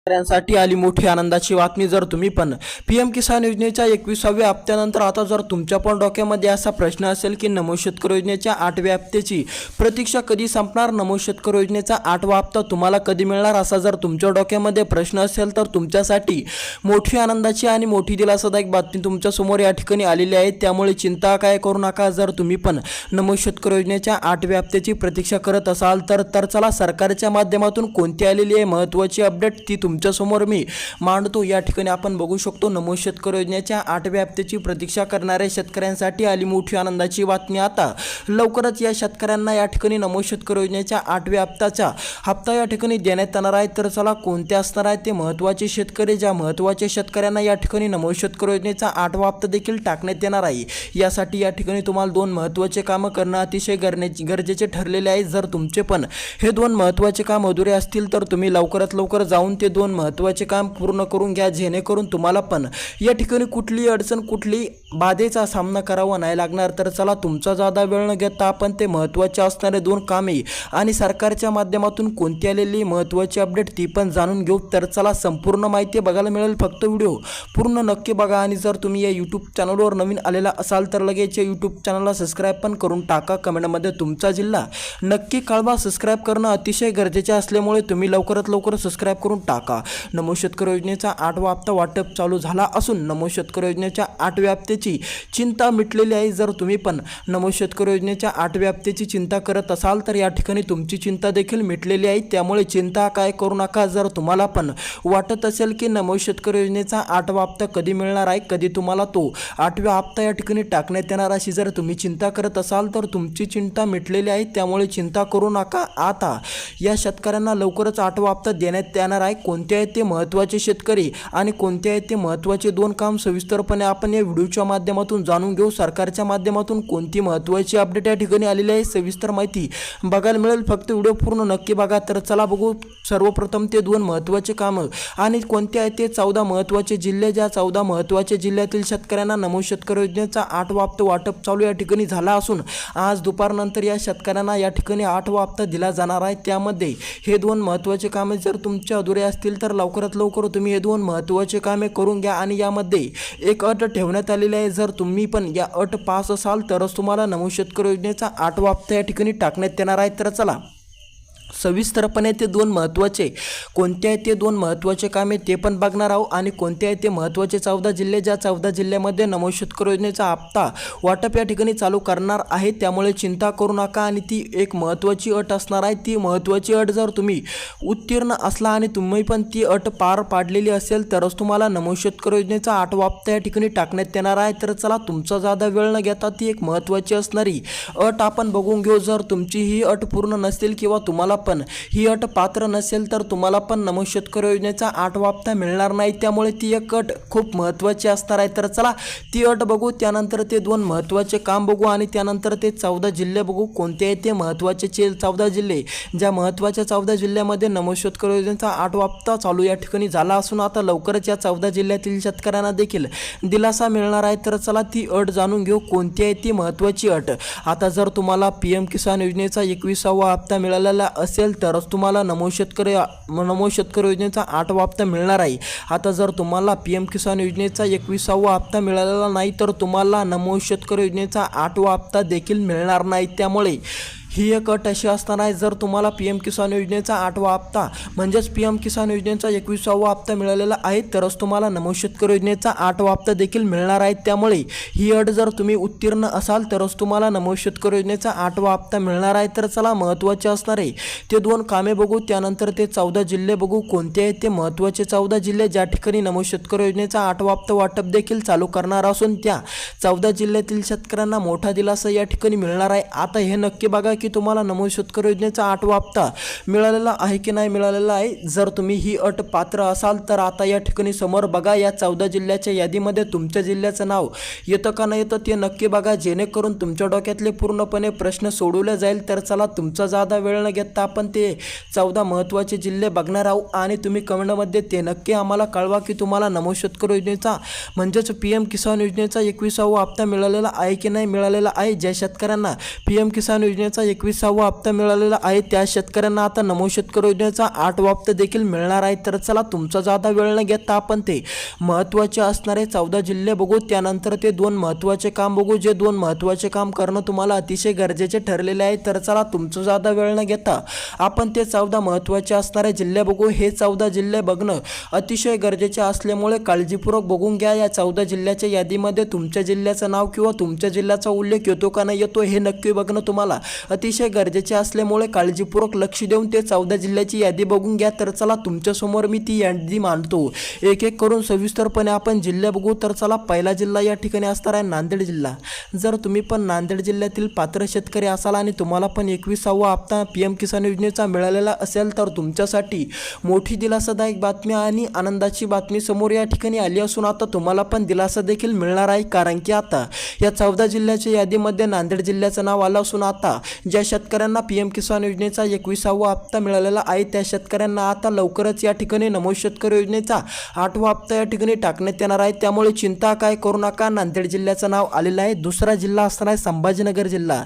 शेतकऱ्यांसाठी आली मोठी आनंदाची बातमी। जर तुम्ही पण पीएम किसान योजनेच्या 21व्या हप्त्यानंतर आता जर तुमच्या पण डोक्यामध्ये असा प्रश्न असेल की नमो शेतकरी योजनेच्या 8व्या हप्त्याची प्रतीक्षा कधी संपणार, नमो शेतकरी योजनेचा 8वा हप्ता तुम्हाला कधी मिळणार, असा जर तुमच्या डोक्यामध्ये प्रश्न असेल तर तुमच्यासाठी मोठी आनंदाची आणि मोठी दिलासादायक बातमी तुमच्या समोर या ठिकाणी आलेली आहे। त्यामुळे चिंता काय करू नका। जर तुम्ही पण नमो शेतकरी योजनेच्या 8व्या हप्त्याची प्रतीक्षा करत असाल तर चला सरकारच्या माध्यमातून कोणती आलेली आहे महत्त्वाची अपडेट ती तुमच्या समोर मी मांडतो। या ठिकाणी आपण बघू शकतो नमो शेतकरी योजनेच्या 8व्या हप्त्याची प्रतीक्षा करणाऱ्या शेतकऱ्यांसाठी आली मोठी आनंदाची बातमी। आता लवकरच या शेतकऱ्यांना या ठिकाणी नमो शेतकरी योजनेच्या 8व्या हप्ता या ठिकाणी देण्यात येणार आहे। तर चला कोणते असणार आहे ते महत्त्वाचे शेतकरी, ज्या महत्त्वाच्या शेतकऱ्यांना या ठिकाणी नमो शेतकरी योजनेचा 8वा हप्ता देखील टाकण्यात येणार आहे। यासाठी या ठिकाणी तुम्हाला दोन महत्त्वाचे कामं करणं अतिशय गरजेचे ठरलेले आहे। जर तुमचे पण हे दोन महत्त्वाचे काम अधुरे असतील तर तुम्ही लवकरात लवकर जाऊन ते दोन महत्त्वाचे काम पूर्ण करून घ्या, जेणेकरून तुम्हाला पण या ठिकाणी कुठली अडचण कुठली बाधेचा सामना करावा नाही लागणार। तर चला तुमचा जादा वेळ न घेता आपण ते महत्त्वाचे असणारे दोन कामे आणि सरकारच्या माध्यमातून कोणती आलेली महत्त्वाची अपडेट ती पण जाणून घेऊ। तर चला संपूर्ण माहिती बघायला मिळेल, फक्त व्हिडिओ पूर्ण नक्की बघा। आणि जर तुम्ही या यूट्यूब चॅनलवर नवीन आलेला असाल तर लगेच या यूट्यूब चॅनलला सबस्क्राईब पण करून टाका। कमेंटमध्ये तुमचा जिल्हा नक्की कळवा। सबस्क्राईब करणं अतिशय गरजेचे असल्यामुळे तुम्ही लवकरात लवकर सबस्क्राईब करून टाका। नमो शेतकरी योजनेचा 8वा हप्ता वाटप चालू झाला असून नमो शेतकरी योजनेच्या 8व्या हप्त्याची चिंता मिटलेली आहे। जर तुम्ही पण नमो शेतकरी योजनेच्या 8व्या हप्त्याची चिंता करत असाल तर या ठिकाणी तुमची चिंता देखील मिटलेली आहे। त्यामुळे चिंता काय करू नका। जर तुम्हाला पण वाटत असेल की नमो शेतकरी योजनेचा 8वा हप्ता कधी मिळणार आहे, कधी तुम्हाला तो 8व्या हप्ता या ठिकाणी टाकण्यात येणार, अशी जर तुम्ही चिंता करत असाल तर तुमची चिंता मिटलेली आहे। त्यामुळे चिंता करू नका। आता या शेतकऱ्यांना लवकरच 8वा हप्ता देण्यात येणार आहे। कोणते आहेत ते महत्त्वाचे शेतकरी आणि कोणते आहेत ते महत्त्वाचे दोन काम सविस्तरपणे आपण या व्हिडिओच्या माध्यमातून जाणून घेऊ। सरकारच्या माध्यमातून कोणती महत्त्वाची अपडेट या ठिकाणी आलेली आहे सविस्तर माहिती बघायला मिळेल, फक्त व्हिडिओ पूर्ण नक्की बघा। तर चला बघू सर्वप्रथम ते दोन महत्त्वाचे कामं आणि कोणते आहेत ते 14 महत्त्वाचे जिल्हे, ज्या 14 महत्त्वाचे जिल्ह्यातील शेतकऱ्यांना नमो शेतकरी योजनेचा 8वा हप्ता वाटप चालू या ठिकाणी झाला असून आज दुपारनंतर या शेतकऱ्यांना या ठिकाणी 8वा हप्ता दिला जाणार आहे। त्यामध्ये हे दोन महत्त्वाचे कामे जर तुमच्या अधुरे असतील तर लवकरात लवकर तुम्ही हे दोन महत्त्वाचे कामे करून घ्या। आणि यामध्ये एक अट ठेवण्यात आलेली आहे, जर तुम्ही पण या अट पास असाल तरच तुम्हाला नमो शेतकरी योजनेचा 8वा हप्ता या ठिकाणी टाकण्यात येणार आहे। तर चला सविस्तरपणे ते दोन महत्त्वाचे कोणते आहेत ते दोन महत्त्वाचे कामे ते पण बघणार आहोत आणि कोणते आहेत ते महत्त्वाचे 14 जिल्हे, ज्या 14 जिल्ह्यामध्ये नमो शेतकरी योजनेचा हप्ता वाटप या ठिकाणी चालू करणार आहे। त्यामुळे चिंता करू नका आणि ती एक महत्त्वाची अट असणार आहे। ती महत्त्वाची अट जर तुम्ही उत्तीर्ण असला आणि तुम्ही पण ती अट पार पाडलेली असेल तरच तुम्हाला नमो शेतकरी योजनेचा 8वा हप्ता या ठिकाणी टाकण्यात येणार आहे। तर चला तुमचा जादा वेळ न घेता ती एक महत्त्वाची असणारी अट आपण बघून घेऊ। जर तुमची ही अट पूर्ण नसेल किंवा तुम्हाला पण ही अट पात्र नसेल तर तुम्हाला पण नमो शेतकरी योजनेचा 8वा हप्ता मिळणार नाही। त्यामुळे ती एक अट खूप महत्त्वाची असणार आहे। तर चला ती अट बघू, त्यानंतर ते दोन महत्त्वाचे काम बघू आणि त्यानंतर ते 14 जिल्हे बघू कोणते आहेत ते महत्त्वाचे 14 जिल्हे, ज्या महत्त्वाच्या 14 जिल्ह्यामध्ये नमो शेतकरी योजनेचा 8वा हप्ता चालू या ठिकाणी झाला असून आता लवकरच या 14 जिल्ह्यातील शेतकऱ्यांना देखील दिलासा मिळणार आहे। तर चला ती अट जाणून घेऊ कोणती आहे ती महत्त्वाची अट। आता जर तुम्हाला पीएम किसान योजनेचा 21वा हप्ता मिळालेला असेल तरच तुम्हाला नमो शेतकरी योजनेचा 8वा हप्ता मिळणार आहे। आता जर तुम्हाला पीएम किसान योजनेचा 21वा हप्ता मिळालेला नाही तर तुम्हाला नमो शेतकरी योजनेचा 8वा हप्ता देखील मिळणार नाही। त्यामुळे ही एक अट अशी असणार आहे, जर तुम्हाला पीएम किसान योजनेचा 8वा हप्ता म्हणजेच पीएम किसान योजनेचा 21वा हप्ता मिळालेला आहे तरच तुम्हाला नमो शेतकरी योजनेचा 8वा हप्ता देखील मिळणार आहे। त्यामुळे ही अट जर तुम्ही उत्तीर्ण असाल तरच तुम्हाला नमो शेतकरी योजनेचा 8वा हप्ता मिळणार आहे। तर चला महत्त्वाचे असणारे ते दोन कामे बघू, त्यानंतर ते 14 जिल्हे बघू कोणते आहेत ते महत्त्वाचे 14 जिल्हे, ज्या ठिकाणी नमो शेतकरी योजनेचा 8वा हप्ता वाटप देखील चालू करणार असून त्या 14 जिल्ह्यातील शेतकऱ्यांना मोठा दिलासा या ठिकाणी मिळणार आहे। आता हे नक्की बघा की तुम्हाला नमो शेतकरी योजनेचा 8वा हप्ता मिळालेला आहे की नाही मिळालेला आहे। जर तुम्ही ही अट पात्र असाल तर आता या ठिकाणी समोर बघा, या 14 जिल्ह्याच्या यादीमध्ये तुमच्या जिल्ह्याचं नाव येतं का नाही येतं ते नक्की बघा, जेणेकरून तुमच्या डोक्यातले पूर्णपणे प्रश्न सोडवले जाईल। तर चला तुमचा जादा वेळ न घेता आपण ते 14 महत्त्वाचे जिल्हे बघणार आहोत आणि तुम्ही कमेंटमध्ये ते नक्की आम्हाला कळवा की तुम्हाला नमो शेतकरी योजनेचा म्हणजेच पीएम किसान योजनेचा 21वा हप्ता मिळालेला आहे की नाही मिळालेला आहे। ज्या शेतकऱ्यांना पीएम किसान योजनेचा 21वा हप्ता मिळालेला आहे त्या शेतकऱ्यांना आता नमो शेतकरी योजनेचा 8वा हप्ता देखील मिळणार आहे। तर चला तुमचा जादा वेळ न घेता आपण ते महत्त्वाचे असणारे 14 जिल्हे बघू, त्यानंतर ते 2 महत्त्वाचे काम बघू, जे 2 महत्त्वाचे काम करणं तुम्हाला अतिशय गरजेचे ठरलेले आहे। तर चला तुमचा जादा वेळ न घेता आपण ते 14 महत्त्वाचे असणारे जिल्हे बघू। हे 14 जिल्हे बघणं अतिशय गरजेचे असल्यामुळे काळजीपूर्वक बघून घ्या। या 14 जिल्ह्याच्या यादीमध्ये तुमच्या जिल्ह्याचं नाव किंवा तुमच्या जिल्ह्याचा उल्लेख येतो का नाही येतो हे नक्की बघणं तुम्हाला अतिशय गरजेचे असल्यामुळे काळजीपूर्वक लक्ष देऊन ते 14 जिल्ह्याची यादी बघून घ्या। तर चला तुमच्यासमोर मी ती यादी मांडतो, एक एक करून सविस्तरपणे आपण जिल्हे बघू। तर चला पहिला जिल्हा या ठिकाणी असणार आहे नांदेड जिल्हा। जर तुम्ही पण नांदेड जिल्ह्यातील पात्र शेतकरी असाल आणि तुम्हाला पण 21वा हप्ता PM किसान योजनेचा मिळालेला असेल तर तुमच्यासाठी मोठी दिलासादायक बातमी आणि आनंदाची बातमी समोर या ठिकाणी आली असून आता तुम्हाला पण दिलासा देखील मिळणार आहे, कारण की आता या 14 जिल्ह्याच्या यादीमध्ये नांदेड जिल्ह्याचं नाव आलं असून आता ज्या शेतकऱ्यांना PM किसान योजनेचा 21वा हप्ता मिळालेला आहे त्या शेतकऱ्यांना आता लवकरच या ठिकाणी नमो शेतकरी योजनेचा 8वा हप्ता या ठिकाणी टाकण्यात येणार आहे। त्यामुळे चिंता काय करू नका, नांदेड जिल्ह्याचं नाव आलेलं आहे। दुसरा जिल्हा असणार आहे संभाजीनगर जिल्हा।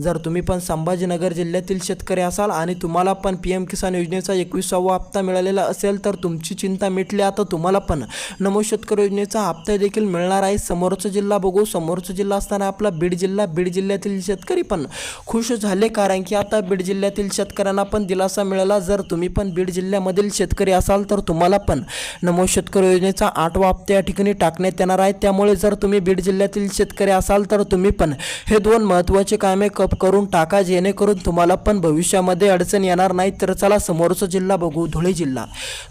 जर तुम्ही पण संभाजीनगर जिल्ह्यातील शेतकरी असाल आणि तुम्हाला पण PM किसान योजनेचा 21वा हप्ता मिळालेला असेल तर तुमची चिंता मिटली, आता तुम्हाला पण नमो शेतकरी योजनेचा हप्ता देखील मिळणार आहे। समोरचा जिल्हा बघू, समोरचा जिल्हा असताना आपला बीड जिल्हा। बीड जिल्ह्यातील शेतकरी पण खुश झाले, कारण की आता बीड जिल्ह्यातील शेतकऱ्यांना पण दिलासा मिळाला। जर तुम्ही पण बीड जिल्ह्यामधील शेतकरी असाल तर तुम्हाला पण नमो शेतकरी योजनेचा 8वा हप्ता या ठिकाणी टाकण्यात येणार आहे। त्यामुळे जर तुम्ही बीड जिल्ह्यातील शेतकरी असाल तर तुम्ही पण हे 2 महत्त्वाचे कामे करून टाका, जेणेकरून तुम्हाला पण भविष्यामध्ये अडचण येणार नाही। तर चला समोरचा जिल्हा बघू, धुळे जिल्हा।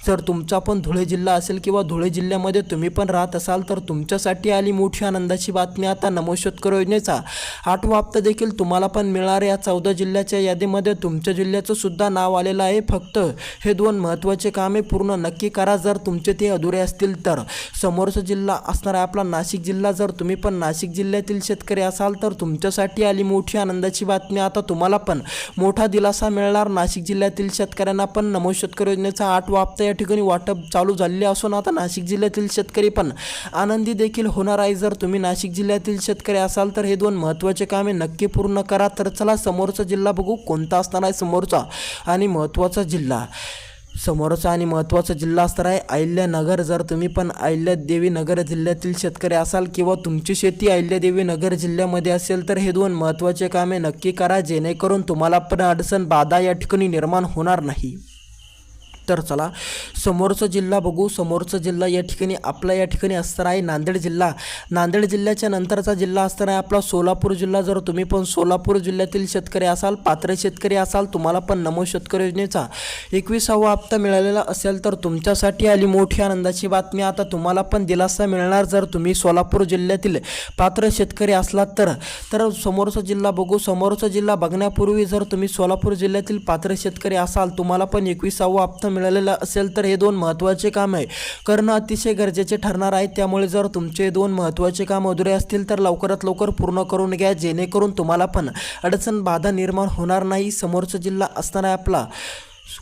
जर तुमचा पण धुळे जिल्हा असेल किंवा धुळे जिल्ह्यामध्ये तुम्ही पण राहत असाल तर तुमच्यासाठी आली मोठी आनंदाची बातमी, आता नमो शेतकरी योजनेचा 8वा हप्ता देखील तुम्हाला पण मिळणार आहे। या 14 जिल्ह्याच्या यादीमध्ये तुमच्या जिल्ह्याचं सुद्धा नाव आलेलं आहे। फक्त हे 2 महत्त्वाचे कामे पूर्ण नक्की करा, जर तुमचे ते अधुरे असतील तर। समोरचा जिल्हा असणार आहे आपला नाशिक जिल्हा। जर तुम्ही पण नाशिक जिल्ह्यातील शेतकरी असाल तर तुमच्यासाठी आली मोठी आनंदाची बातमी, आता तुम्हाला पण मोठा दिलासा मिळणार। नाशिक जिल्ह्यातील शेतकऱ्यांना पण नमो शेतकरी योजनेचा 8वा हप्ता या ठिकाणी वाटप चालू झालेले असून आता नाशिक जिल्ह्यातील शेतकरी पण आनंदी देखील होणार आहे। जर तुम्ही नाशिक जिल्ह्यातील शेतकरी असाल तर हे 2 महत्त्वाचे कामे नक्की पूर्ण करा। तर चला समोरचा जिल्हा बघू, कोणता असणार आहे समोरचा आणि महत्त्वाचा जिल्हा। समोरचा आणि महत्त्वाचा जिल्हा असणार आहे अहिल्यानगर। जर तुम्ही पण अहिल्यादेवी नगर जिल्ह्यातील शेतकरी असाल किंवा तुमची शेती अहिल्यादेवी नगर जिल्ह्यामध्ये असेल तर हे 2 महत्त्वाचे कामे नक्की करा, जेणेकरून तुम्हाला पण अडचण बाधा या ठिकाणी निर्माण होणार नाही। तर चला समोरचा जिल्हा बघू। समोरचा जिल्हा या ठिकाणी आपला या ठिकाणी असणार आहे नांदेड जिल्हा। नांदेड जिल्ह्याच्या नंतरचा जिल्हा असणार आहे आपला सोलापूर जिल्हा। जर तुम्ही पण सोलापूर जिल्ह्यातील शेतकरी असाल, पात्र शेतकरी असाल, तुम्हाला पण नमो शेतकरी योजनेचा 21वा हप्ता मिळालेला असेल तर तुमच्यासाठी आली मोठी आनंदाची बातमी, आता तुम्हाला पण दिलासा मिळणार। जर तुम्ही सोलापूर जिल्ह्यातील पात्र शेतकरी असलात तर समोरचा जिल्हा बघू। समोरचा जिल्हा बघण्यापूर्वी जर तुम्ही सोलापूर जिल्ह्यातील पात्र शेतकरी असाल, तुम्हाला पण 21वा हप्ता मिळालेला असेल तर हे 2 महत्त्वाचे काम आहे करणं अतिशय गरजेचे ठरणार आहे। त्यामुळे जर तुमचे 2 महत्त्वाचे काम अधुरे असतील तर लवकरात लवकर पूर्ण करून घ्या, जेणेकरून तुम्हाला पण अडचण बाधा निर्माण होणार नाही। समोरचा जिल्हा असणार आहे आपला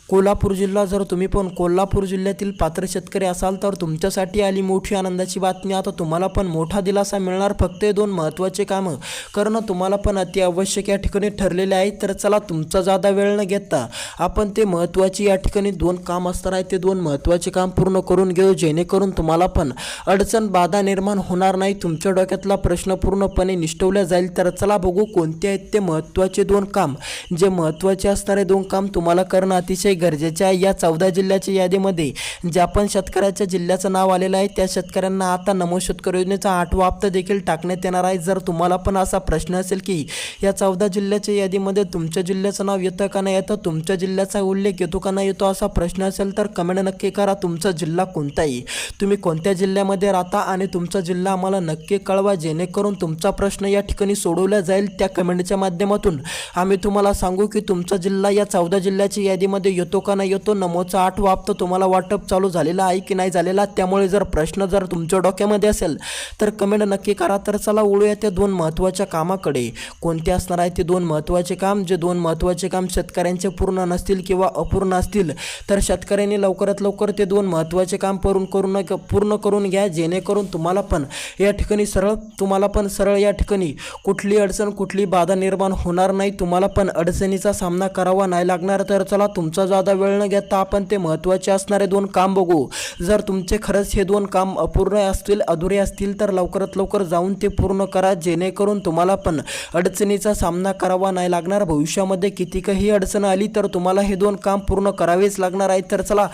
कोल्हापूर जिल्हा। जर तुम्ही पण कोल्हापूर जिल्ह्यातील पात्र शेतकरी असाल तर तुमच्यासाठी आली मोठी आनंदाची बातमी, आता तुम्हाला पण मोठा दिलासा मिळणार। फक्त 2 महत्त्वाचे कामं करणं तुम्हाला पण अति आवश्यक या ठिकाणी ठरलेले आहे। तर चला तुमचा जादा वेळ न घेता आपण ते महत्त्वाची या ठिकाणी 2 काम असणार आहे ते 2 महत्त्वाचे काम पूर्ण करून घेऊ, जेणेकरून तुम्हाला पण अडचण बाधा निर्माण होणार नाही, तुमच्या डोक्यातला प्रश्न पूर्णपणे निष्ठवला जाईल। तर चला बघू कोणते आहेत ते महत्त्वाचे 2 काम, जे महत्त्वाचे असणारे 2 काम तुम्हाला करणं अतिशय गरजेचे आहे। या 14 जिल्ह्याच्या यादीमध्ये ज्या पण शेतकऱ्याच्या जिल्ह्याचं नाव आलेलं आहे त्या शेतकऱ्यांना आता नमो शेतकरी योजनेचा 8वा हप्ता देखील टाकण्यात येणार आहे। जर तुम्हाला पण असा प्रश्न असेल की या 14 जिल्ह्याच्या यादीमध्ये तुमच्या जिल्ह्याचं नाव येतं का नाही येतं, तुमच्या जिल्ह्याचा उल्लेख येतो का नाही येतो, असा प्रश्न असेल तर कमेंट नक्की करा। तुमचा जिल्हा कोणता आहे, तुम्ही कोणत्या जिल्ह्यामध्ये राहता आणि तुमचा जिल्हा आम्हाला नक्की कळवा, जेणेकरून तुमचा प्रश्न या ठिकाणी सोडवला जाईल। त्या कमेंटच्या माध्यमातून आम्ही तुम्हाला सांगू की तुमचा जिल्हा या 14 जिल्ह्याच्या यादीमध्ये खात्यामध्ये येतो का नाही येतो, नमोचा 8वा हप्ता तुम्हाला वाटप चालू झालेला आहे की नाही झालेला. त्यामुळे जर प्रश्न जर तुमच्या डोक्यामध्ये असेल तर कमेंट नक्की करा. तर चला वळूया त्या 2 महत्त्वाच्या कामाकडे. कोणते असणार आहे ते 2 महत्त्वाचे काम? जे 2 महत्त्वाचे काम शेतकऱ्यांचे पूर्ण नसतील किंवा अपूर्ण असतील तर शेतकऱ्यांनी लवकरात लवकर ते 2 महत्त्वाचे काम पूर्ण करून घ्या, जेणेकरून तुम्हाला पण या ठिकाणी सरळ या ठिकाणी कुठली अडचण कुठली बाधा निर्माण होणार नाही, तुम्हाला पण अडचणीचा सामना करावा नाही लागणार. तर चला तुमचा जादा वेळ न घेता आपण ते महत्त्वाचे असणारे 2 काम बघू. जर तुमचे खरंच हे 2 काम अपूर्ण असतील अधुरे असतील तर लवकरात लवकर जाऊन ते पूर्ण करा, जेणेकरून तुम्हाला पण अडचणीचा सामना करावा नाही लागणार. भविष्यामध्ये कितीकही अडचण आली तर तुम्हाला हे 2 काम पूर्ण करावेच लागणार आहे. तर चला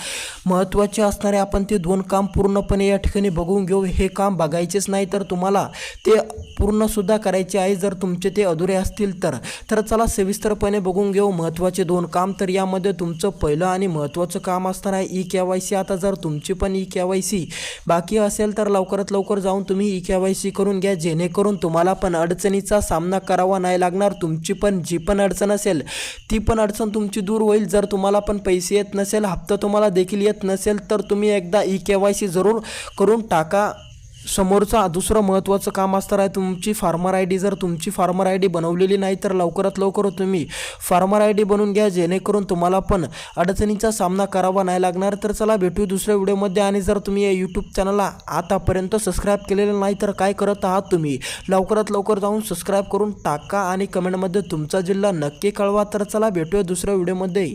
महत्त्वाचे असणारे आपण ते 2 काम पूर्णपणे या ठिकाणी बघून घेऊ. हे काम बघायचेच नाही तर तुम्हाला ते पूर्णसुद्धा करायचे आहे जर तुमचे ते अधुरे असतील तर चला सविस्तरपणे बघून घेऊ महत्त्वाचे 2 काम. तर यामध्ये तुमचं पहिलं आणि महत्त्वाचं काम असणार आहे KYC. आता जर तुमची पण KYC बाकी असेल तर लवकरात लवकर जाऊन तुम्ही KYC करून घ्या, जेणेकरून तुम्हाला पण अडचणीचा सामना करावा नाही लागणार. तुमची पण जी पण अडचण असेल ती पण अडचण तुमची दूर होईल. जर तुम्हाला पण पैसे येत नसेल, हप्ता तुम्हाला देखील येत नसेल तर तुम्ही एकदा KYC जरूर करून टाका. समोरचा दुसरं महत्त्वाचं काम असणार आहे तुमची फार्मर ID. जर तुमची फार्मर ID बनवलेली नाही तर लवकरात लवकर तुम्ही फार्मर ID बनवून घ्या, जेणेकरून तुम्हाला पण अडचणीचा सामना करावा नाही लागणार. तर चला भेटू दुसऱ्या व्हिडिओमध्ये. आणि जर तुम्ही या यूट्यूब चॅनलला आतापर्यंत सबस्क्राईब केलेलं नाही तर काय करत आहात तुम्ही, लवकरात लवकर जाऊन सबस्क्राईब करून टाका आणि कमेंटमध्ये तुमचा जिल्हा नक्की कळवा. तर चला भेटूया दुसऱ्या व्हिडिओमध्ये.